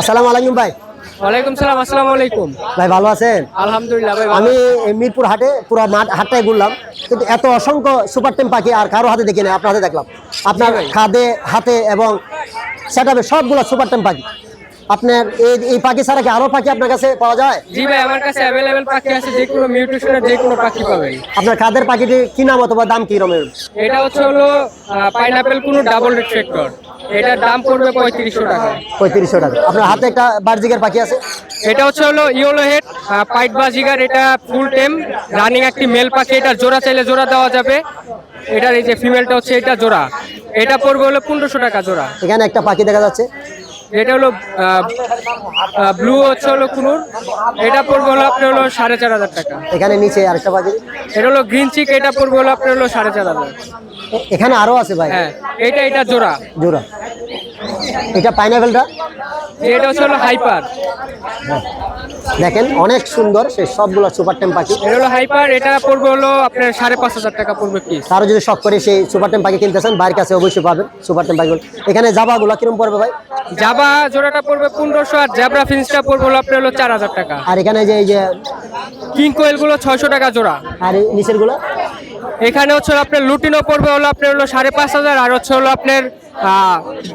আসসালামু আলাইকুম ভাই। ওয়ালাইকুম সালাম। আসসালামু আলাইকুম ভাই ভালো আছেন? আলহামদুলিল্লাহ ভাই। আমি মিরপুর হাটে পুরো হাটটাই ঘুরলাম, কিন্তু এত অসংখ্য সুপার টেম পাখি আর কারো হাতে দেখি না, আপনার হাতে দেখলাম। আপনার খাদে হাতে এবং সেটআপে সবগুলো সুপার টেম পাখি। আপনার এই পাখি ছাড়া কি আরো পাখি আপনার কাছে পাওয়া যায়? জি ভাই, আমার কাছে अवेलेबल পাখি আছে, যে কোনো মিউটেশনের যে কোনো পাখি পাবেন। আপনার খাদের পাখিটি কি নাম অথবা দাম কি রকমের? এটা হলো পাইনাপেল কোনো ডাবল রিফ্লেক্টর। এটার দাম পড়বে 3500 টাকা। 3500 টাকা। আপনার হাতে একটা বার্জিকের পাখি আছে, এটা হলো ইয়েলো হেড পাইট বাজিগার। এটা ফুল টেম রানিং একটি মেল পাখি। এটা জোড়া চাইলে জোড়া দেওয়া যাবে। এটার এই যে ফিমেলটা হচ্ছে এটা জোড়া। এটা পড়বে 1500 টাকা জোড়া। এখানে একটা পাখি দেখা যাচ্ছে, এটা ব্লু হলো কুনুর। এটা পড়বে আপনার 4500 টাকা। এখানে নিচে আরেকটা পাখি, এটা গ্রিন চিক। এটা পড়বে আপনার 4500। এখানে আরো আছে ভাই। হ্যাঁ, এটা জোড়া জোড়া। এটা পাইনাপেলটা, এটা হলো হাইপার। দেখেন অনেক সুন্দর, সেই সবগুলো সুপার টেম পাখি। এটা হাইপার। এটা পড়বে আপনার 5500 টাকা পড়বে পিস। তারও যদি শখ করে সেই সুপার টেম পাখি কিনতেছেন, বাইরের কাছে অবশ্যই পাবেন সুপার টেম পাখিগুলো। এখানে জাবাগুলো কিরকম পড়বে ভাই? জাবা জোড়াটা পড়বে 1500, আর জ্যাব্রা ফিন্সটা পড়বে আপনার 4000 টাকা। আর এখানে যে এই যে কিং কোয়েল গুলো 600 টাকা জোড়া। আর এই নিচের গুলো, এখানে আপনার লুটিনো পড়বে আপনার 5500, আর হলো আপনার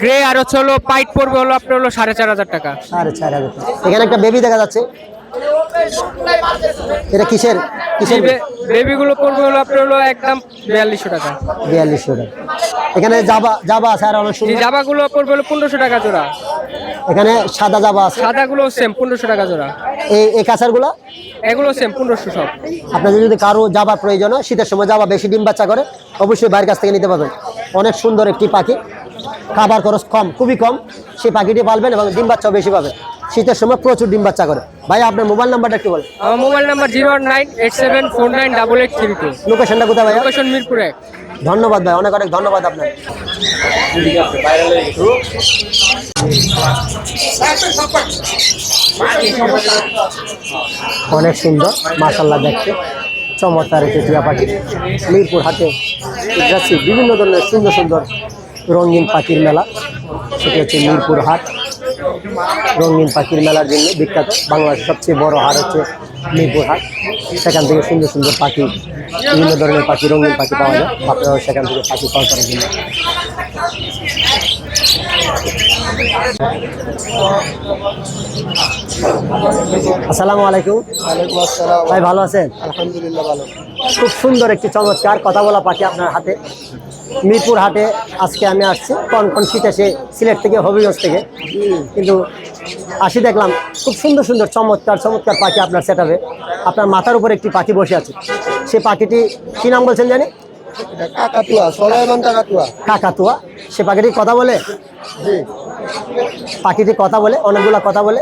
গ্রে, আর হলো পাইট পড়বে আপনার 4500 টাকা। 4500। এখানে একটা বেবি দেখা যাচ্ছে, এটা কিসের কিসের? বেবি গুলো পড়বে আপনার একদম 4200 টাকা। 4200 টাকা। এখানে জাবা আছে আর অনেক সুন্দর। জাবা গুলো পড়বে 1500 টাকা জোড়া। এখানে সাদা জাবা আছে, সাদা গুলো সেম 1500 টাকা জোড়া। এই কাছার গুলা এগুলো সেম 1500 সব। আপনাদের যদি কারো জাবা প্রয়োজন হয়, শীতের সময় জাবা বেশি ডিম বাচ্চা করে, অবশ্যই বাইরের কাছ থেকে নিতে পারবেন। অনেক সুন্দর একটি পাখি, খাবার খরচ কম, খুবই কম। সেই পাখিটি পালবেন এবং ডিম বাচ্চাও বেশি পাবেন। শীতের সময় প্রচুর ডিম বাচ্চা করে। ভাই আপনার মোবাইল নাম্বারটা একটু বলেন। আমার মোবাইল নাম্বার 01987498832। লোকেশনটা কোথায় ভাই? লোকেশন মিরপুর 1। ধন্যবাদ ভাই, অনেক অনেক ধন্যবাদ আপনার। অনেক সুন্দর, মাশাআল্লাহ, দেখতে চমৎকার একটি টিয়া পাখি। মিরপুর হাটে যাচ্ছি, বিভিন্ন ধরনের সুন্দর সুন্দর রঙিন পাখির মেলা। সেটি হচ্ছে মিরপুর হাট, রঙিন পাখির মেলার জন্য বিখ্যাত। বাংলাদেশের সবচেয়ে বড় হাট হচ্ছে মিরপুর হাট। সেখান থেকে সুন্দর সুন্দর পাখি, বিভিন্ন ধরনের পাখি, রঙিন পাখি পাওয়া যায়। আপনারাও সেখান থেকে পাখি ক্রয় করার জন্য। আসসালামু আলাইকুম। ওয়ালাইকুম আসসালাম। ভাই ভালো আছেন? আলহামদুলিল্লাহ ভালো। খুব সুন্দর একটি চমৎকার কথা বলা পাখি আপনার হাতে। মিরপুর হাটে আজকে আমি আসছি, কনকন শীত এসে সিলেট থেকে, হবিগঞ্জ থেকে, কিন্তু আসি দেখলাম খুব সুন্দর সুন্দর চমৎকার চমৎকার পাখি আপনার সেটআপে। আপনার মাথার উপর একটি পাখি বসে আছে, সে পাখিটি কি নাম বলছেন জানি? এটা কাকাতুয়া, সোলাইমান কাকাতুয়া। কাকাতুয়া। সে পাখিটি কথা বলে? জি। পাখিটি কথা বলে, অনেকগুলা কথা বলে।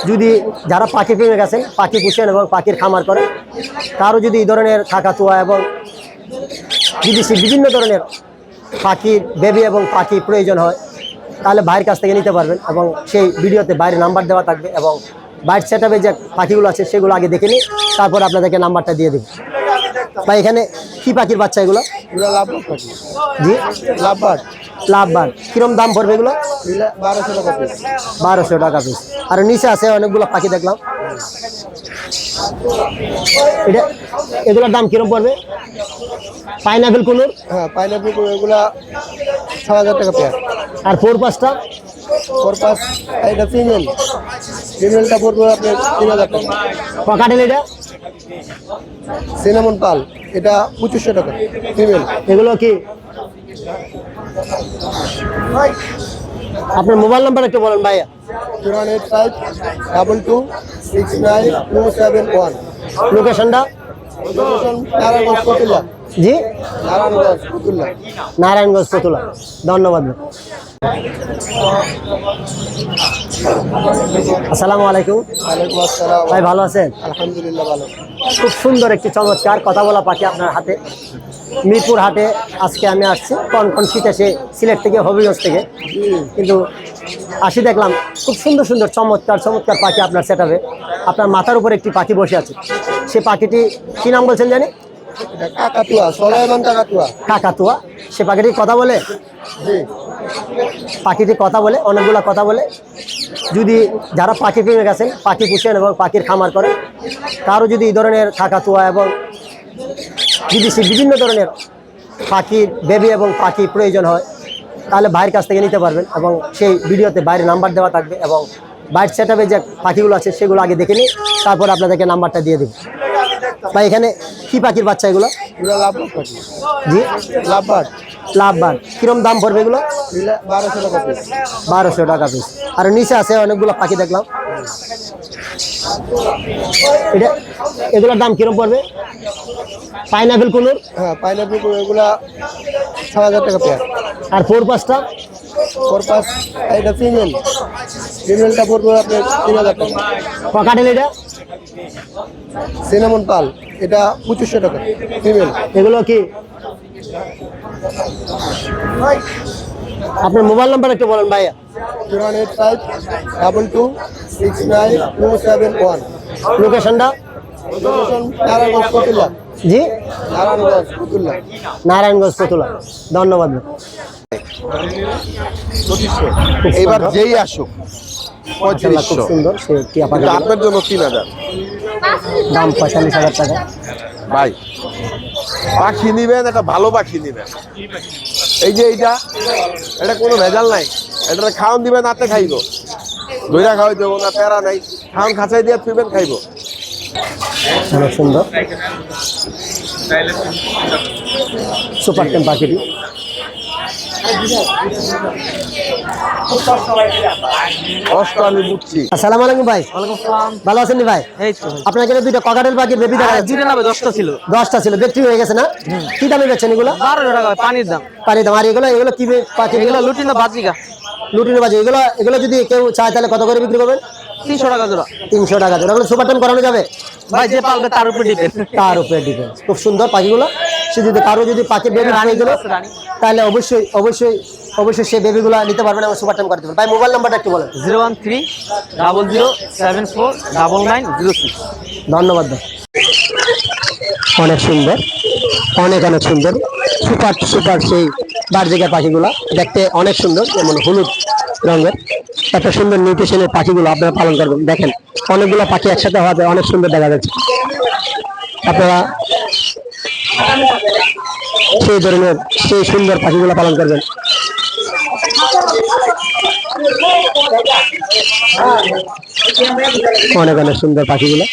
যদি যারা পাখি প্রেমে গেছেন, পাখি পুষেন এবং পাখির খামার করেন, কারো যদি এই ধরনের কাকাতুয়া এবং বিদেশি বিভিন্ন ধরনের পাখির বেবি এবং পাখি প্রয়োজন হয়, তাহলে ভাইয়ের কাছ থেকে নিতে পারবেন। এবং সেই ভিডিওতে বাইরে নাম্বার দেওয়া থাকবে, এবং বাইরের সেটআপে যে পাখিগুলো আছে সেগুলো আগে দেখে নিই, তারপর আপনাদেরকে নাম্বারটা দিয়ে দেব। ভাই এখানে কি পাখির বাচ্চা এগুলো? এগুলো লাভবার্ড পাখি। জি, লাভবার্ড। লাভবার্ড। কিরম দাম পড়বে এগুলো? 1200 টাকা পিস। 1200 টাকা পিস। আর নিচে আছে অনেকগুলো পাখি দেখলাম, এটা এগুলোর দাম কিরম পড়বে? পাইনাপেল কুনুর? হ্যাঁ, পাইনাপল এগুলা 6000 টাকা পেয়ার। আর ফোর পাঁচটা? পারপাস এটা ফিমেল। ফিমেলটা পড়বে আপনার 3000 টাকা। পকাটেল এটা? সিনামন পাল, এটা 2500 টাকা ফিমেল। এগুলো কি? আপনার মোবাইল নাম্বার একটু বলেন ভাইয়া। 08522692771। লোকেশনটা? লোকেশন নারায়ণগঞ্জ কতুল্লা। জি, নারায়ণগঞ্জ কতুল্লা। নারায়ণগঞ্জ কতুলা। ধন্যবাদ। আসসালামু আলাইকুম। ওয়ালাইকুম আসসালাম। ভাই ভালো আছেন? আলহামদুলিল্লাহ ভালো। খুব সুন্দর একটি চমৎকার কথা বলা পাখি আপনার হাতে। মিরপুর হাটে আজকে আমি আসছি, কনকন শীত এসে সিলেট থেকে, হবিগঞ্জ থেকে, কিন্তু আসি দেখলাম খুব সুন্দর সুন্দর চমৎকার চমৎকার পাখি আপনার সেটআপে। আপনার মাথার উপর একটি পাখি বসে আছে, সে পাখিটি কি নাম বলছেন জানি? এটা কাকাতুয়া, সোলাইমান কাকাতুয়া। কাকাতুয়া। সে পাখিটি কথা বলে? জি। পাখিতে কথা বলে, অনেকগুলা কথা বলে। যদি যারা পাখি প্রেমে গেছেন, পাখি পুষেন এবং পাখির খামার করেন, কারো যদি এই ধরনের কাকাতুয়া এবং যদি সে বিভিন্ন ধরনের পাখির বেবি এবং পাখি প্রয়োজন হয়, তাহলে ভাইয়ের কাছ থেকে নিতে পারবেন। এবং সেই ভিডিওতে বাইরে নাম্বার দেওয়া থাকবে এবং বাইরের সেট আপে যে পাখিগুলো আছে সেগুলো আগে দেখে নিই, তারপর আপনাদেরকে নাম্বারটা দিয়ে দেব। ভাই এখানে কি পাখির বাচ্চা এগুলো? এগুলো লাভবার্ড পাখি। জি, লাভবার্ড লাভবার্ড। কিরম দাম পড়বে এগুলো? 1200 টাকা পিস। 1200 টাকা পিস। আর নিচে আছে অনেকগুলো পাখি দেখলাম, এটা এগুলোর দাম কিরম পড়বে? পাইনাপেল কুনুর? হ্যাঁ, পাইনাপেল এগুলা 6000 টাকা পেয়ার। আর ফোর পাঁচটা? ফোর পাস এটা ফিমেল। ফিমেলটা পড়বে আপনার 3000 টাকা। ককাটেল এটা? সিনামন পাল এটা 2500 টাকা ফিমেল। এগুলো কি? আপনার মোবাইল নাম্বার একটু বলেন ভাইয়া। 08522692771। লোকেশনটা? লোকেশন নারায়ণগঞ্জ ফতুল্লা। জি, নারায়ণগঞ্জ ফতুল্লা। নারায়ণগঞ্জ ফতুল্লা। ধন্যবাদ। এবার যেই আসুক মাশাআল্লাহ, খুব 3500, সুন্দর। সে টিয়া পাখি, কিন্তু আপনার জন্য 3000। দাম 45,000 টাকা। ভাই পাখি নিবেন, একটা ভালো পাখি নিবেন। এই যে এটা কোনো ভেজাল নাই। এটা খাওয়ান দিবেন, হাতে খাইব, দইরা খাওয়াই দেবো না, প্যারা নাই। খাওয়ান খাঁচাই দিয়ে থুইবেন, খাইব। অনেক সুন্দর সুপার টেম পাখিটি। কষ্ট আমি বুঝছি। আসসালামু আলাইকুম ভাই। ভালো আছেন নি ভাই? আপনার এখানে দুইটা ককাটেল পাখির বেবি দেখা যাচ্ছে। 10টা ছিল। 10টা ছিল, বিক্রি হয়ে গেছে না? কি দামে বেচছেন এগুলো? 12 টাকা পানির দাম। পানি দাম। আর এগুলো কি পাখি? এগুলো লুটিনো বাজিকা লুটিনো বাজে। এগুলো যদি কেউ চায় তাহলে কত করে বিক্রি করবেন? 300 টাকা জোড়া। 300 টাকা জোড়া। এগুলো সুপার টেম করানো যাবে? ভাই যে পালবে তার উপর ডিপেন্ড। তার উপরে ডিপেন্ড। খুব সুন্দর পাখিগুলো। সে যদি কারো যদি পাখির বেবি প্রয়োজন হয়, তাহলে অবশ্যই অবশ্যই অবশ্যই সেই বেবিগুলো নিতে পারবেন এবং সুপার টেম করতে পারবেন। ভাই মোবাইল নাম্বারটা একটু বলেন। 01300749906। ধন্যবাদ ভাই। অনেক সুন্দর, অনেক সুন্দর সুপার সুপার সেই বার্জিকার পাখিগুলো দেখতে অনেক সুন্দর, যেমন হলুদ রঙের একটা সুন্দর নিউট্রিশনের পাখিগুলো আপনারা পালন করবেন। দেখেন অনেকগুলো পাখি একসাথে হওয়াতে অনেক সুন্দর দেখা যাচ্ছে। আপনারা সেই ধরনের সেই সুন্দর পাখিগুলো পালন করবেন। অনেক সুন্দর পাখিগুলো।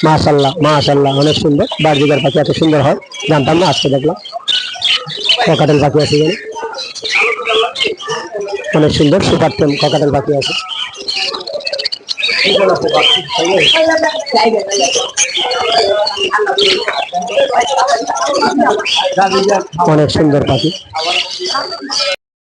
মাশাআল্লাহ মাশাআল্লাহ, অনেক সুন্দর। বার্জিকার পাখি এত সুন্দর হয় জানতাম না, আজকে দেখলাম। ককাটেল পাখি আছে এখানে, অনেক সুন্দর সুপার টেম ককাটেল পাখি আছে। অনেক সুন্দর পাখি।